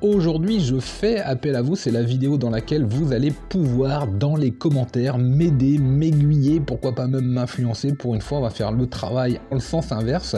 aujourd'hui je fais appel à vous, c'est la vidéo dans laquelle vous allez pouvoir dans les commentaires m'aider, m'aiguiller, pourquoi pas même m'influencer. Pour une fois on va faire le travail en le sens inverse.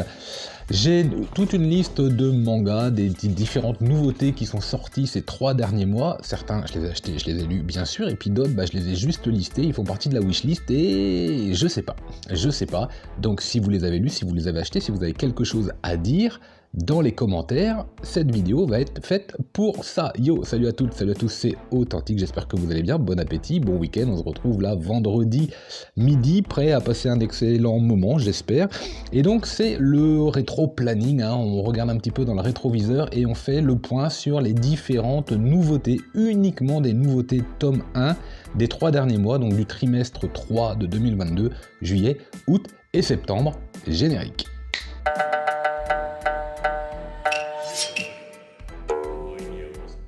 J'ai toute une liste de mangas, des différentes nouveautés qui sont sorties ces 3 derniers mois. Certains, je les ai achetés, je les ai lus bien sûr, et puis d'autres, je les ai juste listés, ils font partie de la wishlist, et je sais pas. Donc si vous les avez lus, si vous les avez achetés, si vous avez quelque chose à dire, dans les commentaires, cette vidéo va être faite pour ça. Yo, salut à toutes, salut à tous, c'est Authentique, j'espère que vous allez bien, bon appétit, bon week-end, on se retrouve là vendredi midi, prêt à passer un excellent moment, j'espère. Et donc c'est le rétro-planning, on regarde un petit peu dans le rétroviseur et on fait le point sur les différentes nouveautés, uniquement des nouveautés tome 1 des 3 derniers mois, donc du trimestre 3 de 2022, juillet, août et septembre, générique.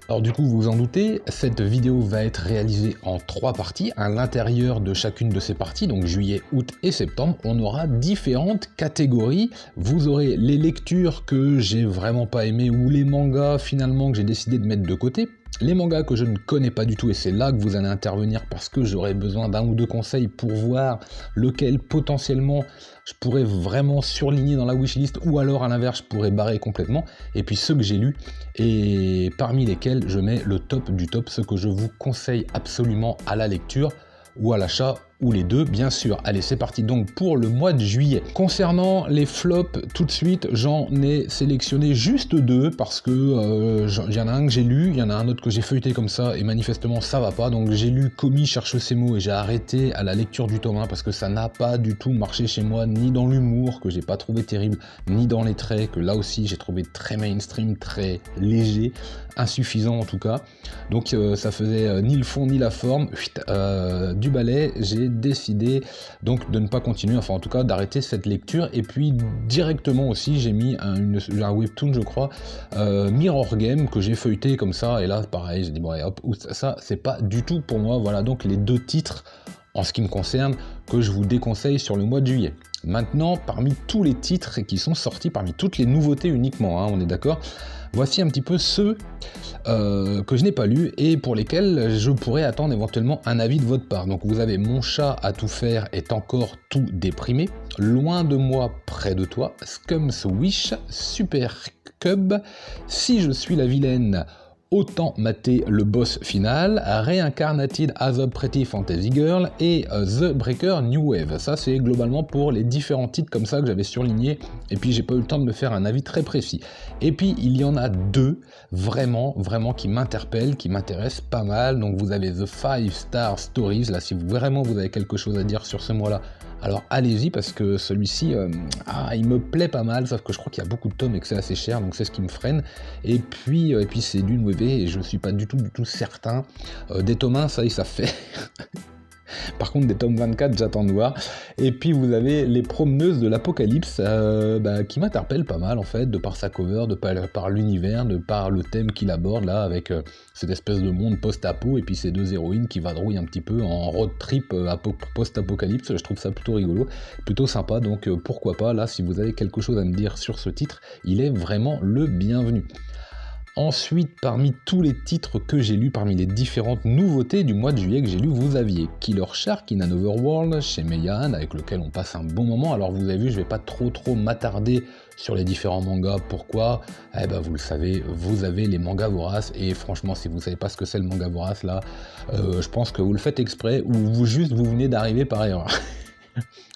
Alors du coup, vous vous en doutez, cette vidéo va être réalisée en 3 parties. À l'intérieur de chacune de ces parties, donc juillet, août et septembre, on aura différentes catégories. Vous aurez les lectures que j'ai vraiment pas aimées ou les mangas finalement que j'ai décidé de mettre de côté. Les mangas que je ne connais pas du tout, et c'est là que vous allez intervenir parce que j'aurai besoin d'un ou deux conseils pour voir lequel potentiellement je pourrais vraiment surligner dans la wishlist, ou alors à l'inverse je pourrais barrer complètement, et puis ceux que j'ai lus, et parmi lesquels je mets le top du top, ceux que je vous conseille absolument à la lecture, ou à l'achat, ou les deux bien sûr. Allez, c'est parti donc pour le mois de juillet. Concernant les flops, tout de suite, j'en ai sélectionné juste 2 parce que il y en a un que j'ai lu, il y en a un autre que j'ai feuilleté comme ça et manifestement ça va pas. Donc j'ai lu Komi cherche ses mots et j'ai arrêté à la lecture du tome 1 parce que ça n'a pas du tout marché chez moi, ni dans l'humour que j'ai pas trouvé terrible, ni dans les traits que là aussi j'ai trouvé très mainstream, très léger, insuffisant en tout cas. Donc ça faisait ni le fond ni la forme. Du balai, j'ai décidé donc de ne pas continuer, enfin en tout cas d'arrêter cette lecture, et puis directement aussi j'ai mis un webtoon je crois, Mirror Game, que j'ai feuilleté comme ça, et là pareil j'ai dit bon hop, ça c'est pas du tout pour moi. Voilà donc les 2 titres en ce qui me concerne que je vous déconseille sur le mois de juillet. Maintenant, parmi tous les titres qui sont sortis, parmi toutes les nouveautés uniquement, on est d'accord, voici un petit peu ceux que je n'ai pas lus et pour lesquels je pourrais attendre éventuellement un avis de votre part. Donc vous avez Mon chat à tout faire est encore tout déprimé, Loin de moi, près de toi, Scum's Wish, Super Cub, Si je suis la vilaine, Autant mater le boss final, Reincarnated as a Pretty Fantasy Girl et The Breaker New Wave. Ça c'est globalement pour les différents titres comme ça que j'avais surlignés, et puis j'ai pas eu le temps de me faire un avis très précis. Et puis il y en a 2 vraiment qui m'interpellent, qui m'intéressent pas mal. Donc vous avez The 5 Star Stories, là si vraiment vous avez quelque chose à dire sur ce mois-là, alors allez-y parce que celui-ci, il me plaît pas mal, sauf que je crois qu'il y a beaucoup de tomes et que c'est assez cher, donc c'est ce qui me freine. Et puis c'est du Nueve et je suis pas du tout certain. Des tomes 1, ça fait. Par contre, des tomes 24, j'attends de voir. Et puis vous avez Les Promeneuses de l'Apocalypse, qui m'interpelle pas mal en fait, de par sa cover, de par l'univers, de par le thème qu'il aborde là, avec cette espèce de monde post-apo, et puis ces 2 héroïnes qui vadrouillent un petit peu en road trip post-apocalypse. Je trouve ça plutôt rigolo, plutôt sympa, donc pourquoi pas, là, si vous avez quelque chose à me dire sur ce titre, il est vraiment le bienvenu. Ensuite, parmi tous les titres que j'ai lus, parmi les différentes nouveautés du mois de juillet que j'ai lus, vous aviez Killer Shark in Another World chez Meian, avec lequel on passe un bon moment. Alors vous avez vu, je vais pas trop m'attarder sur les différents mangas. Pourquoi ? Vous le savez, vous avez les mangas voraces, et franchement, si vous savez pas ce que c'est le manga vorace, là, je pense que vous le faites exprès, ou vous venez d'arriver par erreur.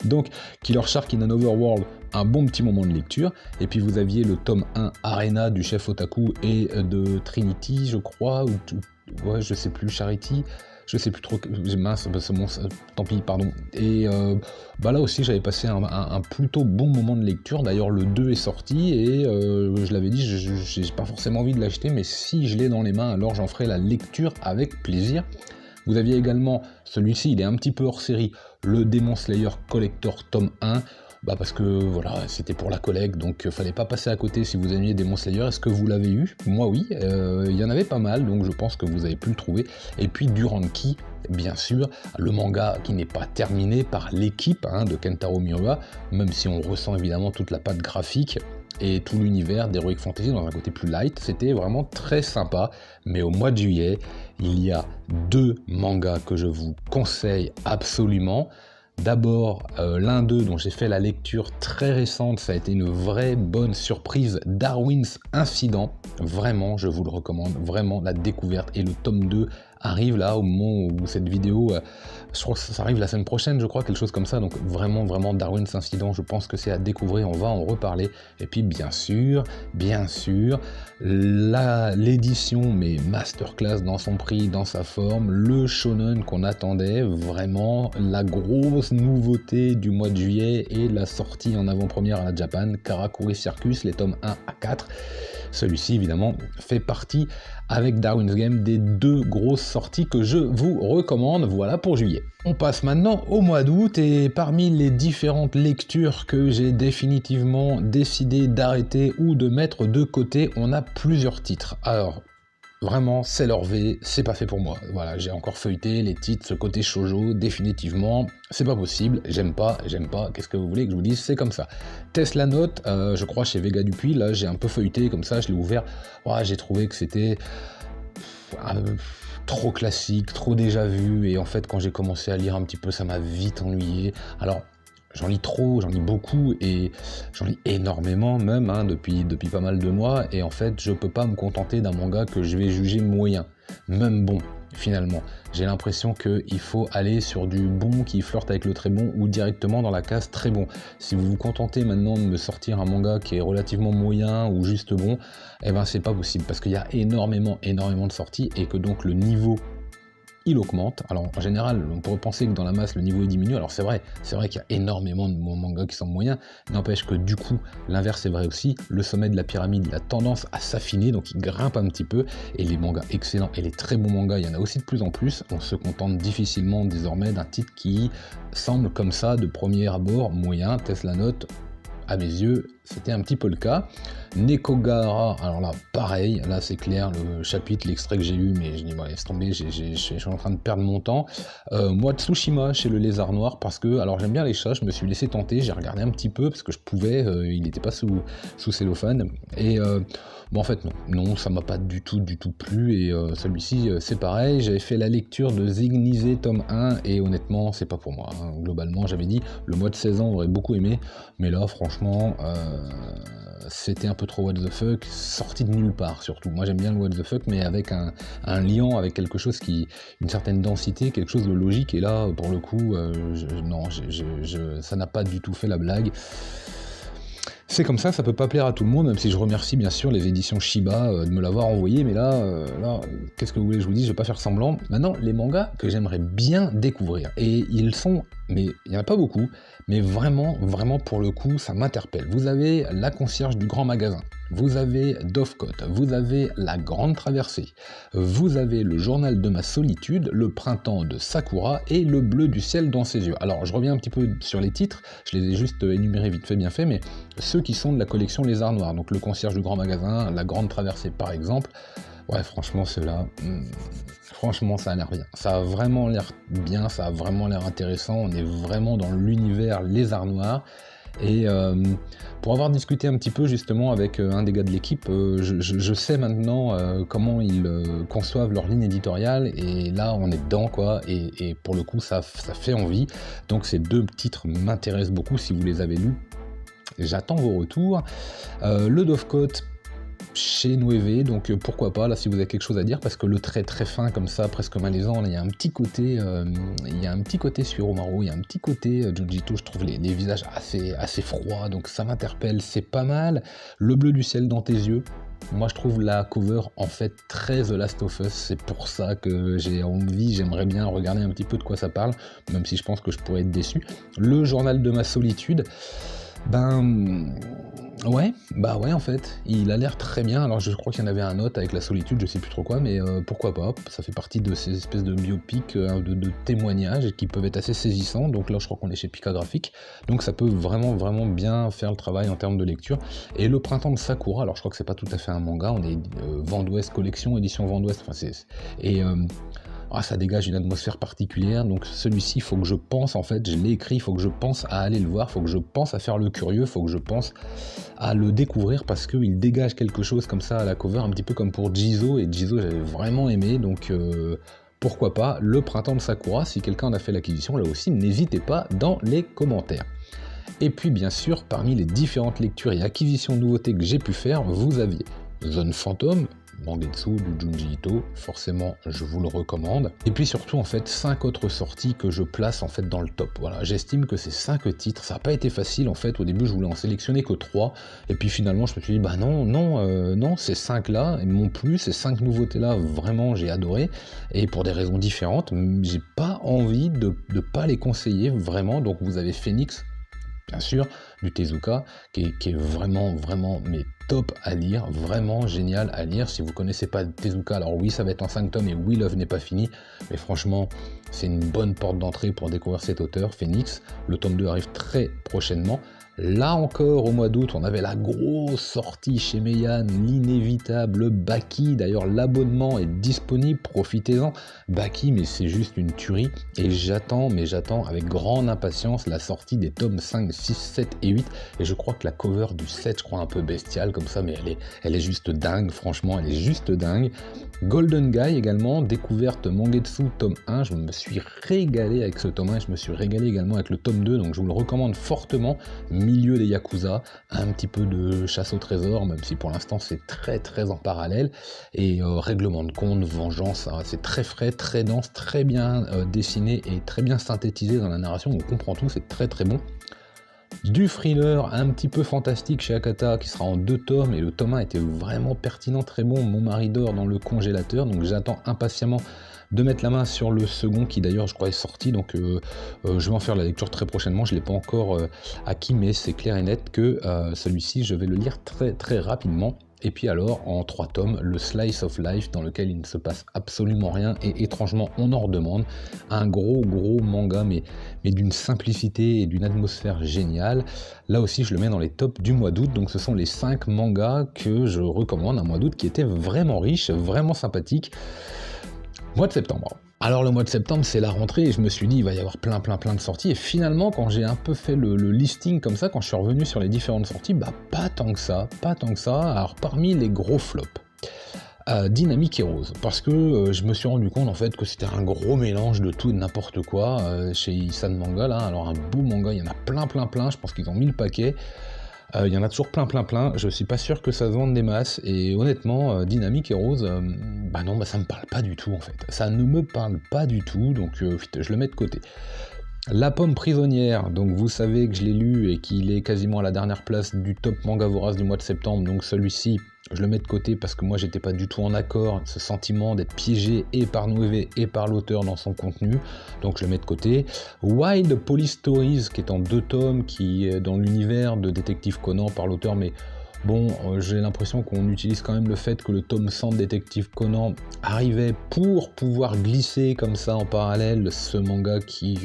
Donc, Killer Shark in Another World, un bon petit moment de lecture. Et puis vous aviez le tome 1 Arena du chef Otaku et de Trinity, je crois, je sais plus, Charity, je sais plus trop, mince, tant pis, pardon. Et là aussi j'avais passé un plutôt bon moment de lecture. D'ailleurs le 2 est sorti et je l'avais dit, j'ai pas forcément envie de l'acheter, mais si je l'ai dans les mains, alors j'en ferai la lecture avec plaisir. Vous aviez également, celui-ci il est un petit peu hors série, le Demon Slayer Collector tome 1, parce que voilà, c'était pour la collecte, donc fallait pas passer à côté si vous aimiez Demon Slayer. Est-ce que vous l'avez eu ? Moi oui, il y en avait pas mal, donc je pense que vous avez pu le trouver. Et puis Duranki, bien sûr, le manga qui n'est pas terminé par l'équipe de Kentaro Miura, même si on ressent évidemment toute la patte graphique. et tout l'univers d'Heroic Fantasy dans un côté plus light. C'était vraiment très sympa. Mais au mois de juillet, il y a 2 mangas que je vous conseille absolument. D'abord, l'un d'eux dont j'ai fait la lecture très récente, ça a été une vraie bonne surprise, Darwin's Incident. Vraiment, je vous le recommande, vraiment la découverte. Et le tome 2 arrive là au moment où cette vidéo, je crois que ça arrive la semaine prochaine, je crois, quelque chose comme ça. Donc vraiment, vraiment Darwin's Incident, je pense que c'est à découvrir, on va en reparler. Et puis bien sûr, l'édition, mais masterclass dans son prix, dans sa forme, le shonen qu'on attendait, vraiment la grosse nouveauté du mois de juillet et la sortie en avant-première à la Japan, Karakuri Circus, les tomes 1 à 4. Celui-ci, évidemment, fait partie, avec Darwin's Game, des 2 grosses sorties que je vous recommande. Voilà pour juillet. On passe maintenant au mois d'août, et parmi les différentes lectures que j'ai définitivement décidé d'arrêter ou de mettre de côté, on a plusieurs titres. Alors, vraiment, c'est leur V, c'est pas fait pour moi. Voilà, j'ai encore feuilleté les titres, ce côté shoujo, définitivement, c'est pas possible, j'aime pas, qu'est-ce que vous voulez que je vous dise, c'est comme ça. Tesla Note, je crois chez Vega Dupuis, là j'ai un peu feuilleté comme ça, je l'ai ouvert, j'ai trouvé que c'était trop classique, trop déjà vu, et en fait quand j'ai commencé à lire un petit peu, ça m'a vite ennuyé. Alors, j'en lis beaucoup, et j'en lis énormément même, depuis pas mal de mois, et en fait je peux pas me contenter d'un manga que je vais juger moyen, même bon, finalement. J'ai l'impression qu'il faut aller sur du bon qui flirte avec le très bon, ou directement dans la case très bon. Si vous vous contentez maintenant de me sortir un manga qui est relativement moyen ou juste bon, eh ben c'est pas possible, parce qu'il y a énormément de sorties, et que donc le niveau il augmente. Alors en général, on pourrait penser que dans la masse, le niveau est diminué. Alors c'est vrai qu'il y a énormément de mangas qui sont moyens. N'empêche que du coup, l'inverse est vrai aussi. Le sommet de la pyramide, il a tendance à s'affiner, donc il grimpe un petit peu. Et les mangas excellents et les très bons mangas, il y en a aussi de plus en plus. On se contente difficilement désormais d'un titre qui semble comme ça, de premier abord, moyen. Tesla Note, à mes yeux, c'était un petit peu le cas. Nekogahara, alors là, pareil, là c'est clair, le chapitre, l'extrait que j'ai lu, mais je dis, laisse tomber, je suis en train de perdre mon temps. Moi, Tsushima, chez le Lézard Noir, parce que, alors j'aime bien les chats, je me suis laissé tenter, j'ai regardé un petit peu, parce que je pouvais, il n'était pas sous cellophane, et bon, en fait, non, ça m'a pas du tout plu, et celui-ci, c'est pareil, j'avais fait la lecture de Zignisé, tome 1, et honnêtement, c'est pas pour moi. Globalement, j'avais dit, le mois de 16 ans, on aurait beaucoup aimé, mais là, franchement, c'était un peu trop what the fuck, sorti de nulle part surtout. Moi j'aime bien le what the fuck, mais avec un lien, avec quelque chose une certaine densité, quelque chose de logique, et là pour le coup, ça n'a pas du tout fait la blague. C'est comme ça peut pas plaire à tout le monde, même si je remercie bien sûr les éditions Shiba de me l'avoir envoyé, mais là, qu'est-ce que vous voulez que je vous dise, je vais pas faire semblant. Maintenant, les mangas que j'aimerais bien découvrir, et mais il n'y en a pas beaucoup, mais vraiment pour le coup, ça m'interpelle. Vous avez La Concierge du Grand Magasin, vous avez Dovecot, vous avez La Grande Traversée, vous avez Le Journal de ma solitude, Le Printemps de Sakura et Le Bleu du ciel dans ses yeux. Alors, je reviens un petit peu sur les titres, je les ai juste énumérés vite fait, bien fait, mais ceux qui sont de la collection Lézard Noir, donc Le Concierge du Grand Magasin, La Grande Traversée par exemple, ouais, franchement, ceux-là, franchement, ça a l'air bien. Ça a vraiment l'air bien, ça a vraiment l'air intéressant, on est vraiment dans l'univers Lézard Noir. Et pour avoir discuté un petit peu justement avec un des gars de l'équipe, je sais maintenant comment ils conçoivent leur ligne éditoriale, et là on est dedans quoi, et pour le coup ça fait envie. Donc ces 2 titres m'intéressent beaucoup. Si vous les avez lus, j'attends vos retours. Le Dovecot chez Nueve, donc pourquoi pas, là si vous avez quelque chose à dire, parce que le trait très fin comme ça, presque malaisant, là, il y a un petit côté Suiromaru, il y a un petit côté Junjito, je trouve les visages assez froids, donc ça m'interpelle, c'est pas mal. Le bleu du ciel dans tes yeux, moi je trouve la cover en fait très The Last of Us, c'est pour ça que j'aimerais bien regarder un petit peu de quoi ça parle, même si je pense que je pourrais être déçu. Le journal de ma solitude, ouais, en fait, il a l'air très bien. Alors je crois qu'il y en avait un autre avec la solitude, je sais plus trop quoi, mais pourquoi pas, ça fait partie de ces espèces de biopics, de témoignages qui peuvent être assez saisissants, donc là je crois qu'on est chez Pika Graphics, donc ça peut vraiment bien faire le travail en termes de lecture. Et Le Printemps de Sakura, alors je crois que c'est pas tout à fait un manga, on est Vent d'Ouest collection, édition Vent d'Ouest, Ça dégage une atmosphère particulière, donc celui-ci, il faut que je pense, en fait, je l'ai écrit, il faut que je pense à aller le voir, il faut que je pense à faire le curieux, il faut que je pense à le découvrir, parce qu'il dégage quelque chose comme ça à la cover, un petit peu comme pour Jizo, et Jizo j'avais vraiment aimé, donc pourquoi pas, le printemps de Sakura, si quelqu'un en a fait l'acquisition, là aussi, n'hésitez pas dans les commentaires. Et puis bien sûr, parmi les différentes lectures et acquisitions de nouveautés que j'ai pu faire, vous aviez Zone Phantom, Mangetsu du Junji Ito, forcément je vous le recommande. Et puis surtout en fait 5 autres sorties que je place en fait dans le top. Voilà, j'estime que ces 5 titres, ça n'a pas été facile en fait, au début je voulais en sélectionner que 3, et puis finalement je me suis dit bah non, ces 5 là m'ont plu, ces 5 nouveautés là vraiment j'ai adoré, et pour des raisons différentes, j'ai pas envie de pas les conseiller vraiment, donc vous avez Phoenix, bien sûr, du Tezuka, qui est vraiment, mais top à lire, vraiment génial à lire. Si vous connaissez pas Tezuka, alors oui, ça va être en 5 tomes, et oui, l'œuvre n'est pas finie, mais franchement, c'est une bonne porte d'entrée pour découvrir cet auteur, Phoenix. Le tome 2 arrive très prochainement. Là encore, au mois d'août, on avait la grosse sortie chez Meian, l'inévitable Baki. D'ailleurs, l'abonnement est disponible, profitez-en. Baki, mais c'est juste une tuerie. Et j'attends avec grande impatience la sortie des tomes 5, 6, 7 et 8. Et je crois que la cover du 7, je crois un peu bestiale comme ça, mais elle est juste dingue, franchement, elle est juste dingue. Golden Guy également, découverte Mangetsu tome 1, je me suis régalé avec ce tome 1, je me suis régalé également avec le tome 2, donc je vous le recommande fortement. Milieu des Yakuza, un petit peu de chasse au trésor, même si pour l'instant c'est très en parallèle, et règlement de compte, vengeance, c'est très frais, très dense, très bien dessiné et très bien synthétisé dans la narration, on comprend tout, c'est très bon. Du thriller un petit peu fantastique chez Akata qui sera en 2 tomes, et le tome 1 était vraiment pertinent, très bon. Mon mari dort dans le congélateur, donc j'attends impatiemment de mettre la main sur le second qui d'ailleurs je crois est sorti, donc je vais en faire la lecture très prochainement. Je ne l'ai pas encore acquis, mais c'est clair et net que celui-ci je vais le lire très rapidement. Et puis alors, en 3 tomes, le Slice of Life, dans lequel il ne se passe absolument rien, et étrangement, on en redemande. Un gros manga, mais d'une simplicité et d'une atmosphère géniale. Là aussi, je le mets dans les tops du mois d'août, donc ce sont les 5 mangas que je recommande, un mois d'août qui était vraiment riche, vraiment sympathique. Mois de septembre. Alors le mois de septembre, c'est la rentrée, et je me suis dit il va y avoir plein de sorties, et finalement quand j'ai un peu fait le listing comme ça, quand je suis revenu sur les différentes sorties, pas tant que ça. Alors parmi les gros flops, Dynamic Heroes, parce que je me suis rendu compte en fait que c'était un gros mélange de tout et de n'importe quoi chez Isan Manga là. Alors un beau manga, il y en a plein, je pense qu'ils ont mis le paquet. Il y en a toujours plein, je suis pas sûr que ça se vende des masses, et honnêtement, Dynamic Heroes, ça me parle pas du tout en fait. Ça ne me parle pas du tout, donc je le mets de côté. La Pomme Prisonnière, donc vous savez que je l'ai lu et qu'il est quasiment à la dernière place du top manga vorace du mois de septembre, donc celui-ci, je le mets de côté parce que moi j'étais pas du tout en accord, ce sentiment d'être piégé et par Noévé et par l'auteur dans son contenu, donc je le mets de côté. Wild Police Stories, qui est en 2 tomes, qui est dans l'univers de Détective Conan par l'auteur, mais bon, j'ai l'impression qu'on utilise quand même le fait que le tome 100 de Détective Conan arrivait pour pouvoir glisser comme ça en parallèle ce manga qui...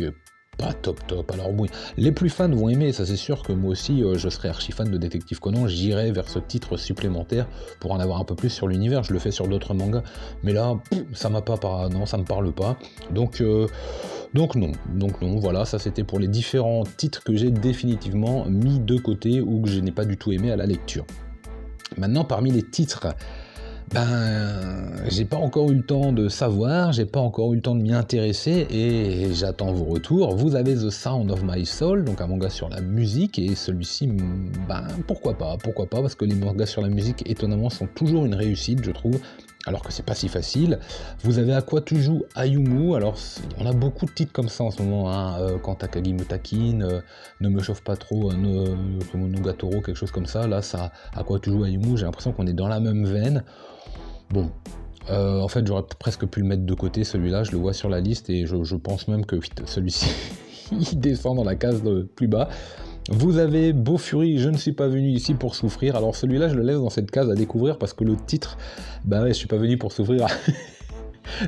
pas top. Alors oui, les plus fans vont aimer, ça c'est sûr que moi aussi je serai archi fan de Détective Conan, j'irai vers ce titre supplémentaire pour en avoir un peu plus sur l'univers, je le fais sur d'autres mangas, mais là ça m'a pas non, ça me parle pas, donc non, voilà, ça c'était pour les différents titres que j'ai définitivement mis de côté ou que je n'ai pas du tout aimé à la lecture. Maintenant, parmi les titres, j'ai pas encore eu le temps de savoir, j'ai pas encore eu le temps de m'y intéresser, et j'attends vos retours. Vous avez The Sound of My Soul, donc un manga sur la musique, et celui-ci, pourquoi pas, parce que les mangas sur la musique, étonnamment, sont toujours une réussite, je trouve, alors que c'est pas si facile. Vous avez Aquatuju Ayumu, alors on a beaucoup de titres comme ça en ce moment, quand Takagi Mutakin, Ne me chauffe pas trop, Nogatoro, quelque chose comme ça, là, ça, Aquatuju Ayumu, j'ai l'impression qu'on est dans la même veine. Bon, en fait j'aurais presque pu le mettre de côté, celui-là, je le vois sur la liste, et je pense même que celui-ci, il descend dans la case de plus bas. Vous avez Beau Fury, je ne suis pas venu ici pour souffrir. Alors celui-là, je le laisse dans cette case à découvrir parce que le titre, je suis pas venu pour souffrir.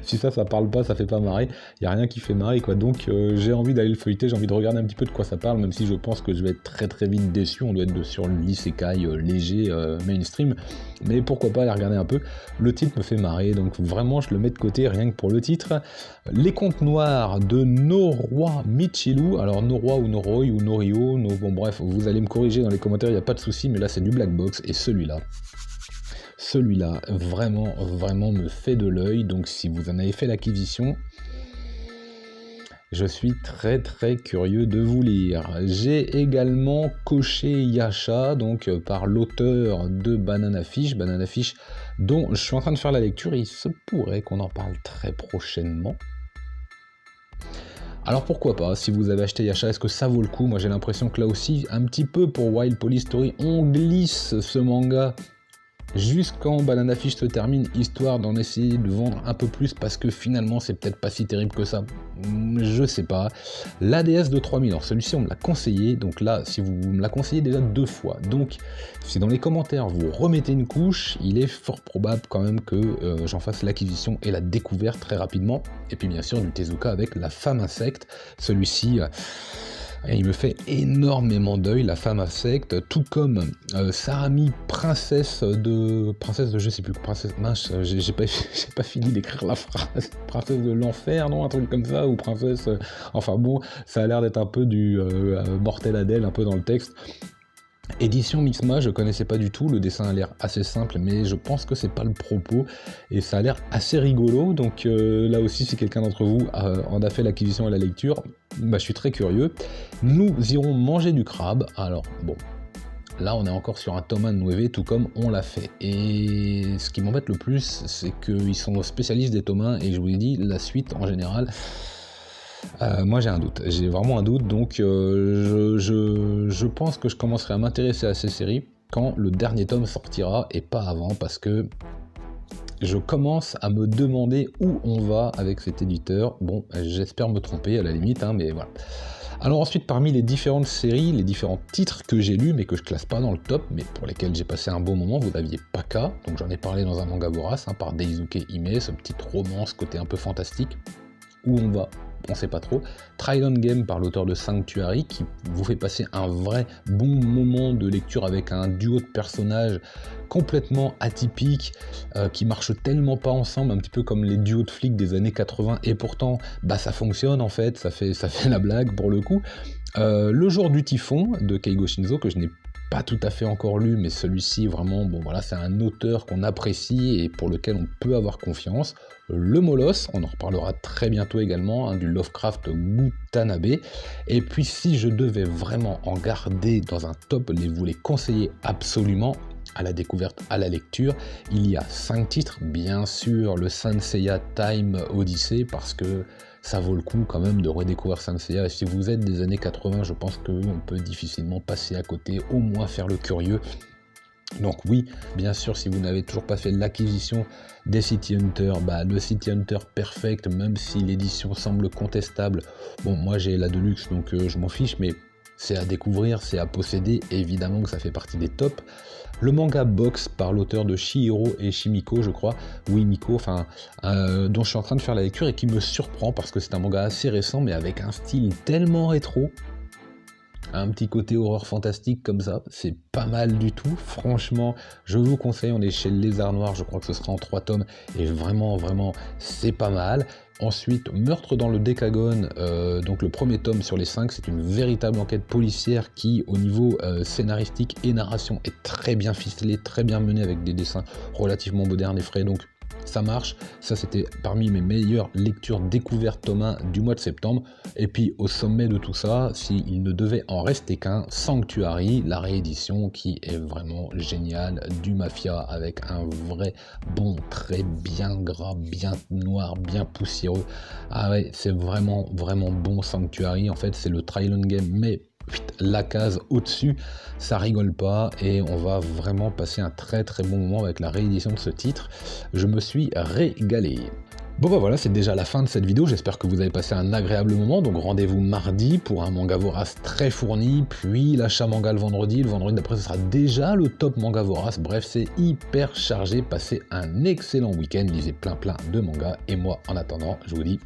Si ça parle pas, ça fait pas marrer. Il y a rien qui fait marrer, quoi. Donc j'ai envie d'aller le feuilleter, j'ai envie de regarder un petit peu de quoi ça parle, même si je pense que je vais être très très vite déçu. On doit être sur l'isekai léger, mainstream. Mais pourquoi pas aller regarder un peu. Le titre me fait marrer, donc vraiment je le mets de côté rien que pour le titre. Les Contes Noirs de Noroi Michiru. Alors Noroi ou Noroi ou Norio, bon bref, vous allez me corriger dans les commentaires, il n'y a pas de souci, mais là c'est du black box, et celui-là vraiment vraiment me fait de l'œil. Donc si vous en avez fait l'acquisition, je suis très très curieux de vous lire. J'ai également coché Yasha, donc par l'auteur de Banana Fish, dont je suis en train de faire la lecture, et il se pourrait qu'on en parle très prochainement. Alors pourquoi pas, si vous avez acheté Yasha, est-ce que ça vaut le coup? Moi j'ai l'impression que là aussi, un petit peu pour Wild Police Story, on glisse ce manga jusqu'en Banana Fish se termine, histoire d'en essayer de vendre un peu plus, parce que finalement c'est peut-être pas si terrible que ça, je sais pas. L'ADS de 3000, alors celui-ci on me l'a conseillé, donc là si vous me l'a conseillé déjà 2 fois, donc si dans les commentaires vous remettez une couche, il est fort probable quand même que j'en fasse l'acquisition et la découverte très rapidement. Et puis bien sûr du Tezuka avec La Femme Insecte, celui-ci... Et il me fait énormément d'œil, La Femme Insecte, tout comme Sarami, princesse de je sais plus, j'ai pas fini d'écrire la phrase, princesse de l'enfer, non, un truc comme ça, ou princesse, enfin bon, ça a l'air d'être un peu du Mortel Adèle, un peu dans le texte. Édition Mixma, je connaissais pas du tout, le dessin a l'air assez simple, mais je pense que c'est pas le propos, et ça a l'air assez rigolo, donc là aussi si quelqu'un d'entre vous en a fait l'acquisition et la lecture, bah, je suis très curieux. Nous irons manger du crabe, alors bon, là on est encore sur un tome 1 de Nueve, tout comme on l'a fait, et ce qui m'embête le plus, c'est qu'ils sont spécialistes des tomes 1, et je vous l'ai dit, la suite en général... moi j'ai un doute, j'ai vraiment un doute, donc je pense que je commencerai à m'intéresser à ces séries quand le dernier tome sortira et pas avant, parce que je commence à me demander où on va avec cet éditeur. Bon, j'espère me tromper à la limite, mais voilà. Alors ensuite, parmi les différentes séries, les différents titres que j'ai lus mais que je classe pas dans le top, mais pour lesquels j'ai passé un bon moment, vous aviez Paka, donc j'en ai parlé dans un manga vorace, par Daisuke Hime, ce petit romance côté un peu fantastique. Où on va, on sait pas trop. Trident Game par l'auteur de Sanctuary, qui vous fait passer un vrai bon moment de lecture avec un duo de personnages complètement atypiques, qui marchent tellement pas ensemble, un petit peu comme les duos de flics des années 80, et pourtant bah ça fonctionne en fait, ça fait la blague pour le coup. Le jour du typhon de Keigo Shinzo, que je n'ai pas tout à fait encore lu, mais celui-ci vraiment, bon voilà, c'est un auteur qu'on apprécie et pour lequel on peut avoir confiance. Le Molosse, on en reparlera très bientôt également, du Lovecraft Gutanabe. Et puis si je devais vraiment en garder dans un top, vous les conseiller absolument à la découverte, à la lecture, il y a 5 titres, bien sûr le Saint Seiya Time Odyssey, parce que ça vaut le coup quand même de redécouvrir Saint Seiya, et si vous êtes des années 80, je pense qu'on peut difficilement passer à côté, au moins faire le curieux. Donc oui, bien sûr, si vous n'avez toujours pas fait l'acquisition des City Hunter, le City Hunter Perfect, même si l'édition semble contestable, bon, moi j'ai la Deluxe, donc je m'en fiche, mais c'est à découvrir, c'est à posséder, et évidemment que ça fait partie des tops. Le manga Box par l'auteur de Chihiro et Shimiko, je crois, oui Miko, dont je suis en train de faire la lecture et qui me surprend parce que c'est un manga assez récent, mais avec un style tellement rétro, un petit côté horreur fantastique comme ça, c'est pas mal du tout, franchement, je vous conseille, on est chez le Lézard Noir, je crois que ce sera en 3 tomes, et vraiment, vraiment, c'est pas mal. Ensuite, Meurtre dans le Décagone, donc le premier tome sur les 5, c'est une véritable enquête policière qui, au niveau scénaristique et narration, est très bien ficelée, très bien menée avec des dessins relativement modernes et frais, donc ça marche. Ça, c'était parmi mes meilleures lectures découvertes tome 1 du mois de septembre. Et puis, au sommet de tout ça, s'il ne devait en rester qu'un, Sanctuary, la réédition qui est vraiment géniale, du Mafia avec un vrai bon trait bien gras, bien noir, bien poussiéreux. Ah ouais, c'est vraiment, vraiment bon Sanctuary. En fait, c'est le Trident Game, mais la case au-dessus, ça rigole pas, et on va vraiment passer un très très bon moment avec la réédition de ce titre. Je me suis régalé. Bon bah voilà, c'est déjà la fin de cette vidéo, j'espère que vous avez passé un agréable moment, donc rendez-vous mardi pour un manga vorace très fourni, puis l'achat manga le vendredi d'après ce sera déjà le top manga vorace, bref c'est hyper chargé, passez un excellent week-end, lisez plein de mangas, et moi en attendant, je vous dis